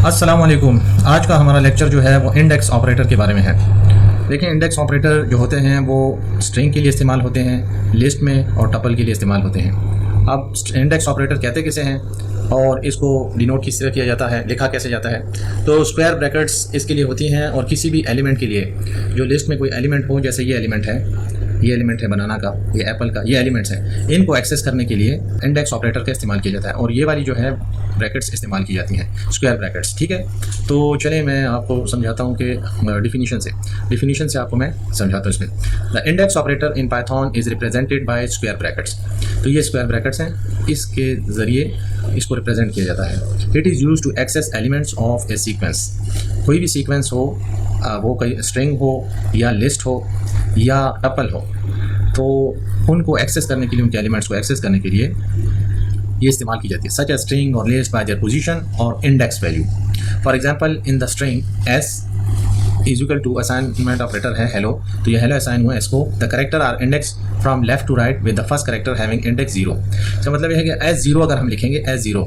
अस्सलाम वालेकुम। आज का हमारा लेक्चर जो है वो इंडेक्स ऑपरेटर के बारे में है। देखें, इंडेक्स ऑपरेटर जो होते हैं वो स्ट्रिंग के लिए इस्तेमाल होते हैं, लिस्ट में और टपल के लिए इस्तेमाल होते हैं। अब इंडेक्स ऑपरेटर कहते किसे हैं और इसको डिनोट किस तरह किया जाता है, लिखा कैसे जाता है। तो स्क्वायर ब्रैकेट्स इसके लिए होती हैं और किसी भी एलिमेंट के लिए जो लिस्ट में कोई एलिमेंट हो, जैसे ये एलिमेंट है, ये एलिमेंट है बनाना का, ये एप्पल का, ये एलिमेंट्स हैं, इनको एक्सेस करने के लिए इंडेक्स ऑपरेटर का इस्तेमाल किया जाता है और ये वाली जो है ब्रैकेट्स इस्तेमाल की जाती हैं, स्क्वायर ब्रैकेट्स। ठीक है, तो चलिए मैं आपको समझाता हूँ कि डिफिनीशन से आपको मैं समझाता हूँ इसमें। The index operator in Python is represented by square brackets. तो ये स्क्वायर ब्रैकेट्स हैं, इसके ज़रिए इसको रिप्रेजेंट किया जाता है। It is use to access elements of a sequence. कोई भी सीक्वेंस हो, वो कोई स्ट्रिंग हो या लिस्ट हो या टपल हो, तो उनको एक्सेस करने के लिए, उनके एलिमेंट्स को एक्सेस करने के लिए ये इस्तेमाल की जाती है, सच ए स्ट्रिंग और लिस्ट बाय देयर पोजीशन और index value. For example in the string s is equal to assignment operator है हेलो, तो ये हेलो असाइन हुआ इसको। The character are index from left to right with the first character having index 0। इसका मतलब ये है कि S0 अगर हम लिखेंगे S0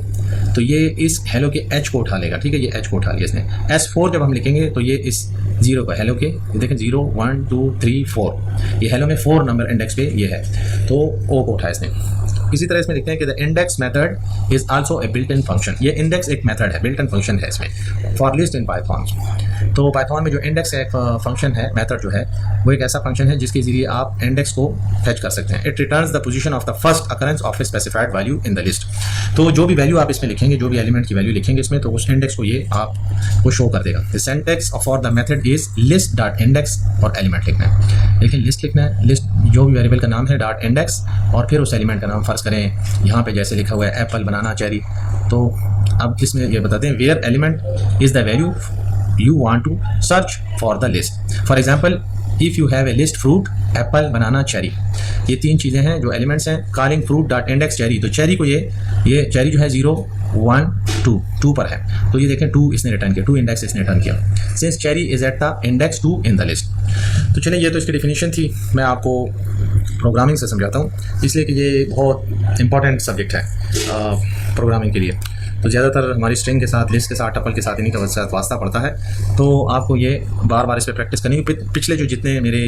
तो ये इस हेलो के H को उठा लेगा। ठीक है, ये H को उठा लिया इसने। S4 जब हम लिखेंगे तो ये इस 0 का, हेलो के देखें 0 1 2 3 4, ये हेलो में 4 नंबर इंडेक्स पे ये है, तो O को उठाया इसने। इसी तरह इसमें लिखते हैं कि the index method is also a built in function. ये इंडेक्स एक मेथड है, बिल्ट इन फंक्शन है इसमें फॉर लिस्ट इन पाइथन। तो पाइथन में जो इंडेक्स एक फंक्शन है, मेथड जो है, वो एक ऐसा फंक्शन है जिसके जरिए आप इंडेक्स को फेच कर सकते हैं। It returns the position of the first occurrence of a specified value in the list. तो जो भी वैल्यू आप इसमें लिखेंगे, जो भी एलिमेंट की वैल्यू लिखेंगे इसमें, तो उस इंडेक्स को ये आपको शो कर देगा। The syntax for the method is list dot index और एलिमेंट लिखना है। लेकिन लिस्ट लिखना है, लिस्ट जो भी वेरिएबल का नाम है डॉट इंडेक्स और फिर उस एलिमेंट का नाम, फर्ज करें यहाँ पे जैसे लिखा हुआ है एप्पल बनाना चेरी, तो अब इसमें ये बताते हैं where element is the value you want to search for the list. For example, if you have a list fruit apple banana cherry, ये 3 चीज़ें हैं जो एलिमेंट्स हैं। calling fruit dot index cherry, तो चेरी को ये चेरी जो है 0 1 2 पर है, तो ये देखें 2 इसने रिटर्न किया, 2 इंडेक्स इसने रिटर्न किया। since cherry is at the index 2 in the list। तो चलिए, ये तो इसकी डेफिनेशन थी। मैं आपको प्रोग्रामिंग से समझाता हूँ, इसलिए कि ये बहुत इंपॉर्टेंट सब्जेक्ट है प्रोग्रामिंग के लिए। तो ज़्यादातर हमारी स्ट्रिंग के साथ, लिस्ट के साथ, टपल के साथ इन्हीं का साथ वास्ता पड़ता है, तो आपको ये बार बार इस पर प्रैक्टिस करनी है। पिछले जो जितने मेरे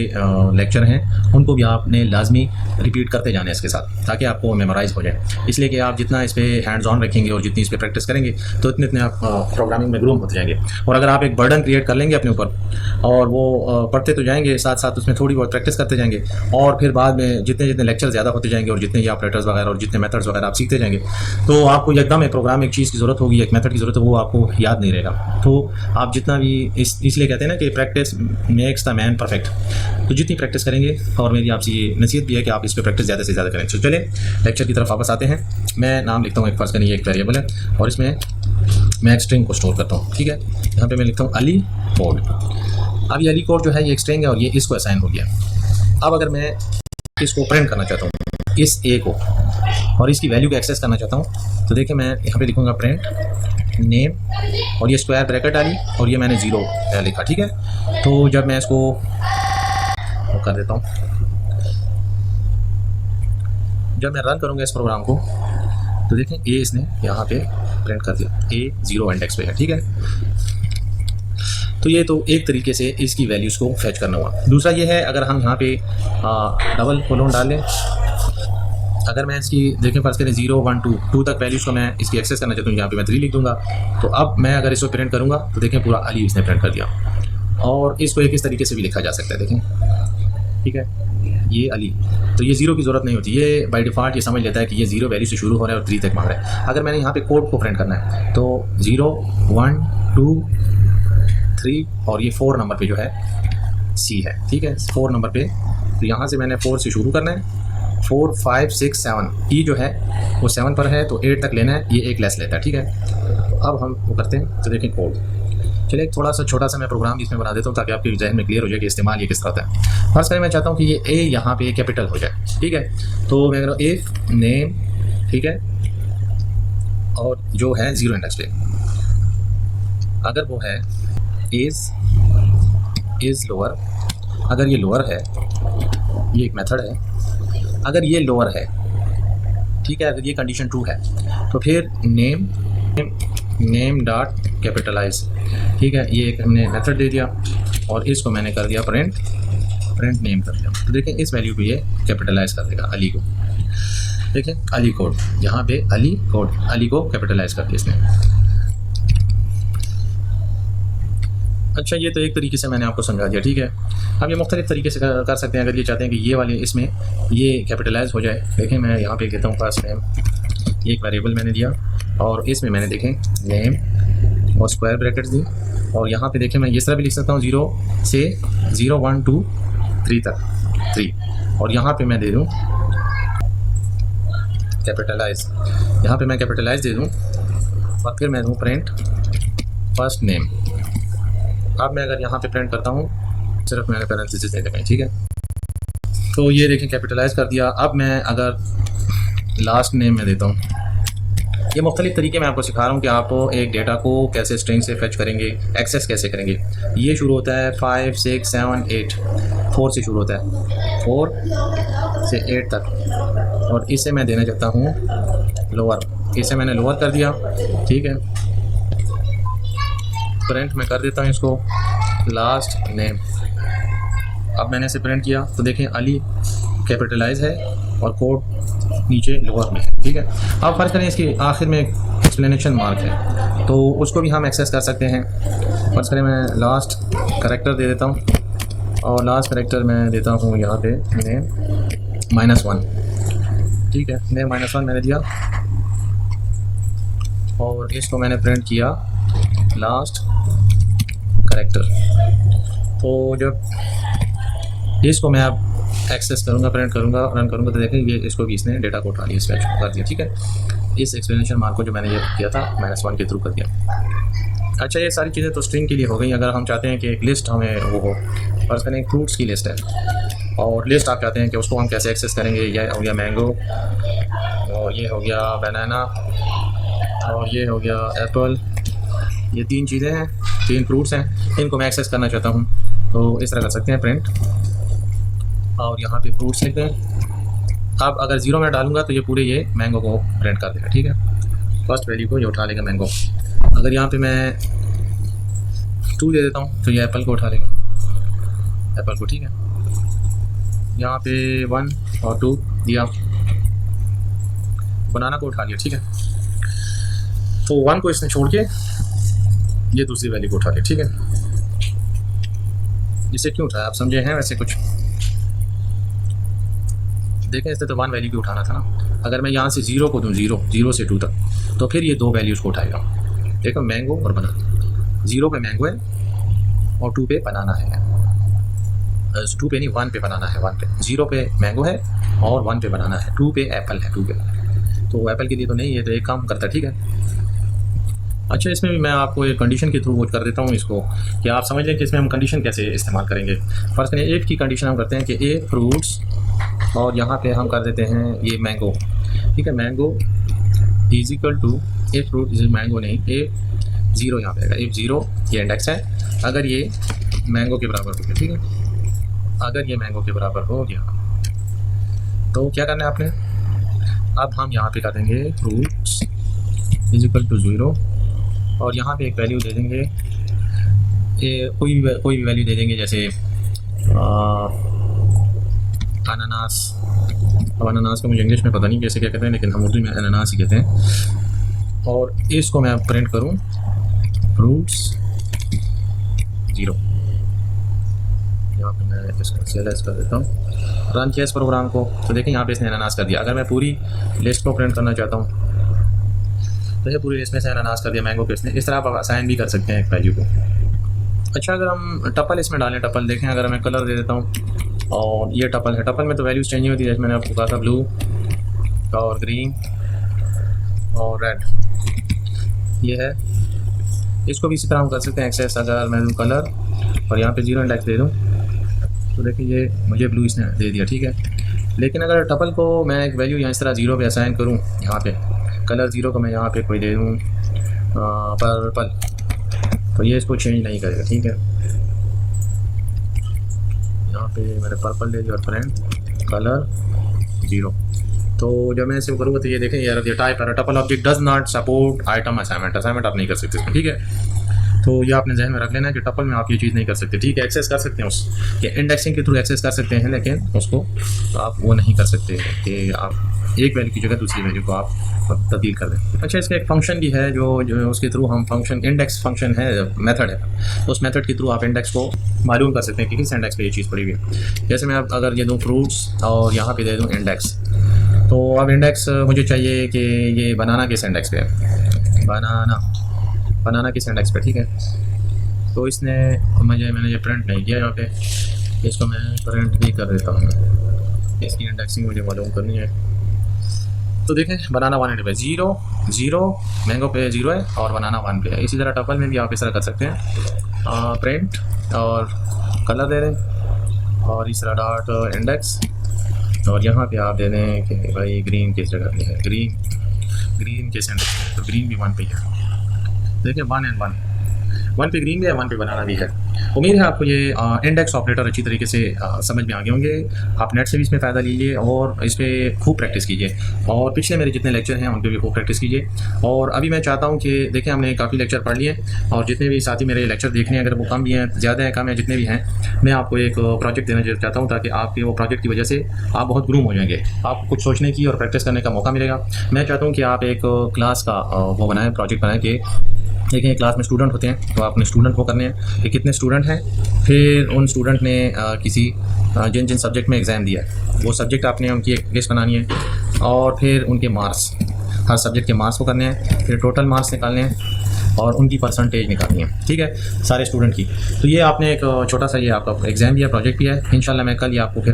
लेक्चर हैं उनको भी आपने लाजमी रिपीट करते जाना है इसके साथ, ताकि आपको मेमोराइज़ हो जाए। इसलिए कि आप जितना इस पर हैंड्स ऑन रखेंगे और जितनी इस पर प्रैक्टिस करेंगे तो इतने आप प्रोग्रामिंग में ग्रूम होते जाएंगे। और अगर आप एक बर्डन क्रिएट कर लेंगे अपने ऊपर और वो पढ़ते तो जाएंगे, साथ साथ उसमें थोड़ी बहुत प्रैक्टिस करते जाएंगे, और फिर बाद में जितने जितने लेक्चर ज़्यादा होते जाएंगे और जितने ये ऑपरेटर्स वगैरह और जितने मेथड्स वगैरह आप सीखते जाएंगे, तो आपको एकदम एक प्रोग्राम, एक चीज़ की ज़रूरत होगी, एक मेथड की ज़रूरत है, वो आपको याद नहीं रहेगा। तो आप जितना भी इसलिए कहते हैं ना कि practice makes the man perfect. तो जितनी प्रैक्टिस करेंगे, और मेरी आपसे ये नसीहत भी है कि आप इस पर प्रैक्टिस ज़्यादा से ज़्यादा करें। तो चलिए लेक्चर की तरफ वापस आते हैं। मैं नाम लिखता हूँ, एक फर्ज करें ये एक वेरिएबल है और इसमें मैं एक स्ट्रिंग को स्टोर करता हूँ। ठीक है, यहाँ पे मैं लिखता हूँ अली कोड। अब ये अली कोड जो है ये एक स्ट्रिंग है और ये इसको असाइन हो गया। अब अगर मैं इसको प्रिंट करना चाहता हूँ, इस ए को, और इसकी वैल्यू को एक्सेस करना चाहता हूँ, तो देखिए मैं यहाँ पे लिखूँगा प्रिंट नेम और ये स्क्वायर ब्रैकेट डाली और ये मैंने 0 लिखा। ठीक है, तो जब मैं इसको कर देता हूँ, जब मैं रन करूँगा इस प्रोग्राम को, तो देखें ए इसने यहाँ पे प्रिंट कर दिया, ए 0 इंडेक्स पे है। ठीक है, तो ये तो एक तरीके से इसकी वैल्यूज़ को फैच करना हुआ। दूसरा ये है, अगर हम यहाँ पे डबल कोलोन डाल लें, अगर मैं इसकी देखें फर्स्ट करें 0 1 2 तक वैल्यूज़ को मैं इसकी एक्सेस करना चाहता हूँ, यहाँ पे मैं 3 लिख दूँगा। तो अब मैं अगर इसको प्रिंट करूँगा तो देखें पूरा अली इसने प्रिंट कर दिया। और इसको एक इस तरीके से भी लिखा जा सकता है, देखें। ठीक है, ये अली, तो ये 0 की ज़रूरत नहीं होती, ये बाय डिफ़ॉल्ट ये समझ लेता है कि ये 0 वैल्यू से शुरू हो रहा है और 3 तक मांग रहा है। अगर मैंने यहाँ पे कोड को प्रिंट करना है तो 0 1 2 3 और ये 4 नंबर पे जो है सी है। ठीक है, 4 नंबर पे, तो यहाँ से मैंने 4 से शुरू करना है, 4 5 6 7, ई जो है वो 7 पर है तो 8 तक लेना है, ये एक लेस लेता है। ठीक है, तो अब हम वो करते हैं, तो देखें कोड। चलिए एक थोड़ा सा छोटा सा मैं प्रोग्राम इसमें बना देता हूँ ताकि आपके जहन में क्लियर हो जाए कि इस्तेमाल ये किस तरह होता है। फर्स्ट करें, मैं चाहता हूँ कि ये ए यहाँ पे कैपिटल हो जाए। ठीक है, तो मैं कह इफ नेम, ठीक है, और जो है 0 इंडेक्स पे, अगर वो है इज़ लोअर, अगर ये लोअर है, ये एक मेथड है, अगर ये लोअर है, ठीक है, अगर ये कंडीशन ट्रू है, तो फिर नेम नेम डॉट कैपिटलाइज, ठीक है। ये एक हमने मेथड दे दिया और इसको मैंने कर दिया प्रिंट नेम कर दिया। तो देखें इस वैल्यू पे ये कैपिटलाइज कर देगा अली को। देखें अली कोड, यहाँ पे अली को कैपिटलाइज कर दिया इसने। अच्छा, ये तो एक तरीके से मैंने आपको समझा दिया, ठीक है। अब ये मुख्तलिफ तरीके से कर सकते हैं अगर ये चाहते हैं कि ये वाले इसमें ये कैपिटलाइज हो जाए। देखें मैं यहाँ पे कहता हूँ फर्स्ट नेम, एक वेरिएबल मैंने दिया और इसमें मैंने देखें नेम और स्क्वायर ब्रैकेट्स दी और यहाँ पे देखें मैं इस तरह भी लिख सकता हूँ 0 से 0 1 2 3 तक 3 और यहाँ पे मैं दे दूँ कैपिटलाइज, यहाँ पे मैं कैपिटलाइज दे दूँ और फिर मैं दूँ प्रिंट फर्स्ट नेम। अब मैं अगर यहाँ पे प्रिंट करता हूँ, सिर्फ मैंने पैरेंथेसिस दे दें, ठीक है। तो ये देखें कैपिटलाइज कर दिया। अब मैं अगर लास्ट नेम में देता हूँ, ये मुख्तलिफ तरीके मैं आपको सिखा रहा हूँ कि आप एक डेटा को कैसे स्ट्रिंग से फेच करेंगे, एक्सेस कैसे करेंगे। ये शुरू होता है 5 6 7 8, 4 से शुरू होता है, 4 से 8 तक और इसे मैं देना चाहता हूँ लोअर, इसे मैंने लोअर कर दिया, ठीक है। प्रिंट में कर देता हूँ इसको लास्ट नेम। अब मैंने इसे प्रिंट किया तो देखें अली कैपिटलाइज है और कोड नीचे लोअर में, ठीक है। अब फर्क करें इसकी आखिर में एक्सप्लेनेशन मार्क है तो उसको भी हम एक्सेस कर सकते हैं। फर्स्ट करें मैं लास्ट करेक्टर दे देता हूँ और लास्ट करेक्टर मैं देता हूँ यहाँ पे नेम -1, ठीक है। नेम -1 मैंने दिया और इसको मैंने प्रिंट किया लास्ट करेक्टर। तो जब इसको मैं अब एक्सेस करूँगा, प्रिंट करूँगा, रन करूँगा तो देखें ये इसको भी इसने डेटा को उठा लिया, इस कर दिया, ठीक है। इस एक्सप्लेनेशन मार्क को जो मैंने ये किया था -1 के थ्रू कर दिया। अच्छा, ये सारी चीज़ें तो स्ट्रिंग के लिए हो गई। अगर हम चाहते हैं कि एक लिस्ट हमें वो हो, फर्ज करें एक फ्रूट्स की लिस्ट है और लिस्ट आप चाहते हैं कि उसको हम कैसे एक्सेस करेंगे। यह हो गया मैंगो और ये हो गया बनाना और ये हो गया एप्पल, ये 3 चीज़ें हैं, 3 फ्रूट्स हैं, इनको मैं एक्सेस करना चाहता हूँ। तो इस तरह कर सकते हैं प्रिंट और यहाँ पे फ्रूट्स लिख दें। अब अगर 0 में डालूंगा तो ये पूरे ये मैंगो को प्रिंट कर देगा, ठीक है। फर्स्ट वैल्यू को ये उठा लेगा मैंगो। अगर यहाँ पे मैं 2 दे देता हूँ तो ये एप्पल को उठा लेगा, एप्पल को, ठीक है। यहाँ पे 1 और 2 दिया, बनाना को उठा लिया, ठीक है। तो 1 को इसने छोड़ के ये दूसरी वैल्यू को उठा लिया, ठीक है। इसे क्यों उठाया आप समझे हैं वैसे कुछ, देखें इससे तो 1 वैल्यू भी उठाना था ना। अगर मैं यहाँ से 0 को दूँ, 0 से 2 तक, तो फिर ये 2 वैल्यूज़ को उठाएगा। देखो मैंगो और बनाना, 0 पे मैंगो है और 2 पे बनाना है, 2 पे नहीं 1 पे बनाना है, 1 पे 0 पे मैंगो है और 1 पे बनाना है, 2 पे एप्पल है, 2 पे। तो एप्पल के लिए तो नहीं, ये तो एक काम करता है, ठीक है। अच्छा, इसमें भी मैं आपको एक कंडीशन के थ्रू वो कर देता हूँ इसको कि आप समझ लें कि इसमें हम कंडीशन कैसे इस्तेमाल करेंगे। फर्स्ट करें एक की कंडीशन हम करते हैं कि ए फ्रूट्स और यहाँ पे हम कर देते हैं ये मैंगो, ठीक है। Mango is equal to a fruit is mango नहीं, ए 0 यहाँ पे आएगा, ए 0 ये इंडेक्स है। अगर ये मैंगो के बराबर हो गया, ठीक है, अगर ये मैंगो के बराबर हो गया तो क्या करना है आपने, अब हम यहाँ पे कर देंगे फ्रूट्स इज इक्वल टू 0 और यहाँ पे एक वैल्यू दे देंगे, कोई भी वैल्यू दे देंगे, जैसे अनानास। अब अनानास को मुझे इंग्लिश में पता नहीं कैसे क्या कहते हैं, लेकिन हम उर्दू में अनानास ही कहते हैं। और इसको मैं प्रिंट करूँ फ्रूट्स 0, यहाँ पे मैं इसको CLS कर देता हूँ, रन किया इस प्रोग्राम को। तो देखें यहाँ पे इसने अनानास कर दिया। अगर मैं पूरी लिस्ट को प्रिंट करना चाहता हूँ तो ये पूरी लिस्ट में से अनानास कर दिया मैंगो पे इसने। इस तरह आप असाइन भी कर सकते हैं एक वैल्यू को। अच्छा, अगर हम टपल इसमें डालें, टपल देखें, अगर मैं कलर दे देता हूँ और ये टपल है, टपल में तो वैल्यूज़ चेंज नहीं होती, जैसे मैंने आपको कहा था ब्लू और ग्रीन और रेड, ये है। इसको भी इसी तरह हम कर सकते हैं एक्सेस। अगर मैं दूँ कलर और यहाँ पे 0 इंडेक्स दे दूँ तो देखिए ये मुझे ब्लू इसने दे दिया, ठीक है। लेकिन अगर टपल को मैं एक वैल्यू यहाँ इस तरह 0 पे असाइन करूँ, यहाँ पे कलर 0 को मैं यहाँ पे कोई दे दूँ पर्पल, तो ये इसको चेंज नहीं करेगा, ठीक है। यहाँ पे मैंने पर्पल दे दिया और प्रिंट कलर 0, तो जब मैं इसे करूँगा तो ये देखें यार, ये टाइप है tuple object does not support item assignment. Assignment आप नहीं कर सकते इसमें, ठीक है। तो ये आपने जहन में रख लेना है कि टपल में आप ये चीज़ नहीं कर सकते, ठीक है। एक्सेस कर सकते हैं उसके इंडेक्सिंग के थ्रू एक्सेस कर सकते हैं, लेकिन उसको तो आप वो नहीं कर सकते कि आप एक वैल्यू की जगह दूसरी वैल्यू को आप तब्दील कर दें। अच्छा, इसका एक फंक्शन भी है जो उसके थ्रू हम फंक्शन इंडेक्स फंक्शन है, मेथड है, तो उस मेथड के थ्रू आप इंडेक्स को मालूम कर सकते हैं कि किस इंडेक्स पे ये चीज़ पड़ी हुई है। जैसे मैं अगर ये दूँ फ्रूट्स और यहाँ पे दे दूँ इंडेक्स, तो अब इंडेक्स मुझे चाहिए कि ये बनाना किस इंडेक्स पे है, बनाना किस इंडेक्स पे, ठीक है। तो इसने मैंने ये प्रिंट नहीं किया यहाँ पे, इसको मैं प्रिंट भी कर देता हूँ, इसकी इंडेक्सिंग मुझे मालूम करनी है। तो देखें बनाना 1 पे 0 0, मैंगो पे 0 है और बनाना 1 पे है। इसी तरह टपल में भी आप इस तरह कर सकते हैं, प्रिंट और कलर दे दें और इस तरह डॉट इंडेक्स, और यहाँ पे आप दे दें कि भाई ग्रीन किस जगह पे है, ग्रीन किस इंडेक्स पे, तो ग्रीन भी 1 पे है। देखिए 1 एंड 1 पे ग्रीन भी है, 1 पे बनाना भी है। उम्मीद है आपको ये इंडेक्स ऑपरेटर अच्छी तरीके से समझ में आ गए होंगे। आप नेट से भी इसमें फ़ायदा लीजिए और इस पर खूब प्रैक्टिस कीजिए, और पिछले मेरे जितने लेक्चर हैं उन पर भी खूब प्रैक्टिस कीजिए। और अभी मैं चाहता हूँ कि देखें हमने काफ़ी लेक्चर पढ़ लिए, और जितने भी साथी मेरे लेक्चर देखने अगर वो कम भी हैं, ज़्यादा है, कम है, जितने भी हैं, मैं आपको एक प्रोजेक्ट देना चाहता हूँ, ताकि आपके वो प्रोजेक्ट की वजह से आप बहुत ग्रूम हो जाएंगे, आपको कुछ सोचने की और प्रैक्टिस करने का मौका मिलेगा। मैं चाहता हूँ कि आप एक क्लास का वो बनाएं, प्रोजेक्ट बनाएं कि देखें क्लास में स्टूडेंट होते हैं, तो आपने स्टूडेंट को करने हैं कि कितने स्टूडेंट हैं, फिर उन स्टूडेंट ने किसी जिन जिन सब्जेक्ट में एग्ज़ाम दिया है वो सब्जेक्ट आपने उनकी एक लिस्ट बनानी है, और फिर उनके मार्क्स, हर सब्जेक्ट के मार्क्स को करने हैं, फिर टोटल मार्क्स निकालने हैं और उनकी परसेंटेज निकालनी है, ठीक है, सारे स्टूडेंट की। तो ये आपने एक छोटा सा ये आपका एग्ज़ाम भी है, प्रोजेक्ट भी है। इंशाल्लाह मैं कल ही आपको फिर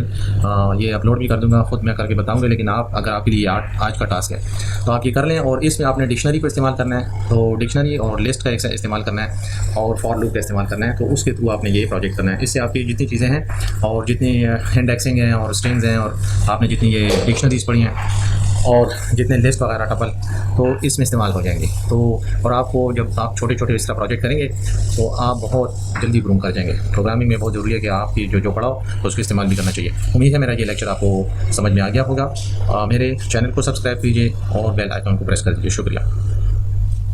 ये अपलोड भी कर दूंगा, ख़ुद मैं करके बताऊंगा। लेकिन आप अगर आपके लिए आज का टास्क है तो आप ये कर लें, और इसमें आपने डिक्शनरी को इस्तेमाल करना है, तो डिक्शनरी और लिस्ट का इस्तेमाल करना है, और फॉर लूप का इस्तेमाल करना है। तो उसके थ्रू आपने ये प्रोजेक्ट करना है। इससे आपकी जितनी चीज़ें हैं और जितनी इंडेक्सिंग हैं और स्ट्रिंग्स हैं, और आपने जितनी ये डिक्शनरीज पढ़ी हैं और जितने लिस्ट वगैरह टपल, तो इसमें इस्तेमाल हो जाएंगे। तो और आपको जब आप छोटे छोटे इस तरह प्रोजेक्ट करेंगे तो आप बहुत जल्दी ग्रूम कर जाएंगे। प्रोग्रामिंग में बहुत ज़रूरी है कि आपकी जो पढ़ाओ तो उसको इस्तेमाल भी करना चाहिए। उम्मीद है मेरा ये लेक्चर आपको समझ में आ गया होगा। मेरे चैनल को सब्सक्राइब कीजिए और बेल आइकन को प्रेस कर दीजिए। शुक्रिया।